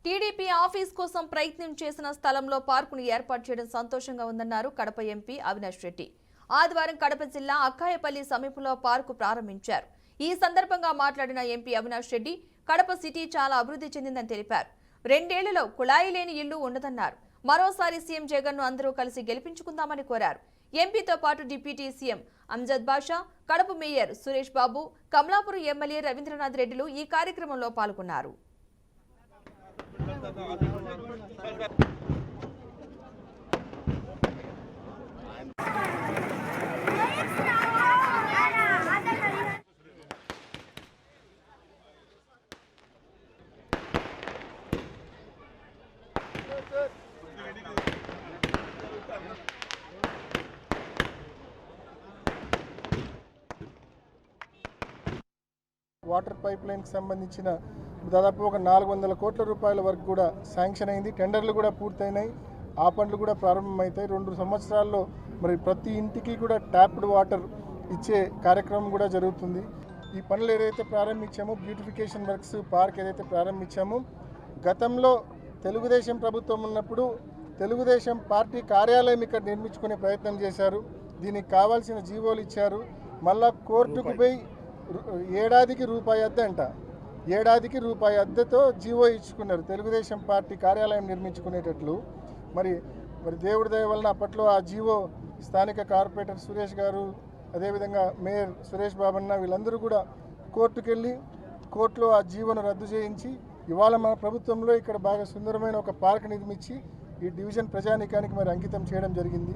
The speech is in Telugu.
టీడీపీ ఆఫీస్ కోసం ప్రయత్నం చేసిన స్థలంలో పార్కును ఏర్పాటు చేయడం సంతోషంగా ఉందన్నారు కడప ఎంపీ అవినాష్ రెడ్డి. ఆదివారం కడప జిల్లా అక్కాయపల్లి సమీపంలో పార్కు ప్రారంభించారు. ఈ సందర్భంగా మాట్లాడిన ఎంపీ అవినాష్ రెడ్డి కడప సిటీ చాలా అభివృద్ధి చెందిందని తెలిపారు. 2 ఏళ్లలో కుళాయి లేని ఇల్లు ఉండదన్నారు. మరోసారి సీఎం జగన్ ను అందరూ కలిసి గెలిపించుకుందామని కోరారు. ఎంపీతో పాటు డిప్యూటీ సీఎం అంజద్ బాషా, కడప మేయర్ సురేష్ బాబు, కమలాపురం ఎమ్మెల్యే రవీంద్రనాథ్ రెడ్డిలు ఈ కార్యక్రమంలో పాల్గొన్నారు. వాటర్ పైప్ లైన్కి సంబంధించిన దాదాపు ఒక 400 కోట్ల రూపాయల వరకు కూడా శాంక్షన్ అయింది. టెండర్లు కూడా పూర్తయినాయి. ఆ పనులు కూడా ప్రారంభమవుతాయి. 2 సంవత్సరాల్లో మరి ప్రతి ఇంటికి కూడా ట్యాప్డ్ వాటర్ ఇచ్చే కార్యక్రమం కూడా జరుగుతుంది. ఈ పనులు ఏదైతే ప్రారంభించామో, బ్యూటిఫికేషన్ వర్క్స్ పార్క్ ఏదైతే ప్రారంభించామో, గతంలో తెలుగుదేశం ప్రభుత్వం ఉన్నప్పుడు తెలుగుదేశం పార్టీ కార్యాలయం ఇక్కడ నిర్మించుకునే ప్రయత్నం చేశారు. దీనికి కావాల్సిన జీవోలు ఇచ్చారు. మళ్ళా కోర్టుకు పోయి ఏడాదికి రూపాయి అద్దె అంట, ఏడాదికి రూపాయి అద్దెతో జీవో ఇచ్చుకున్నారు తెలుగుదేశం పార్టీ కార్యాలయం నిర్మించుకునేటట్లు. మరి దేవుడి దయ వలన అప్పట్లో ఆ జీవో స్థానిక కార్పొరేటర్ సురేష్ గారు, అదేవిధంగా మేయర్ సురేష్ బాబన్న వీళ్ళందరూ కూడా కోర్టుకెళ్ళి కోర్టులో ఆ జీవోను రద్దు చేయించి ఇవాళ మన ప్రభుత్వంలో ఇక్కడ బాగా సుందరమైన ఒక పార్క్ నిర్మించి ఈ డివిజన్ ప్రజానీకానికి మరి అంకితం చేయడం జరిగింది.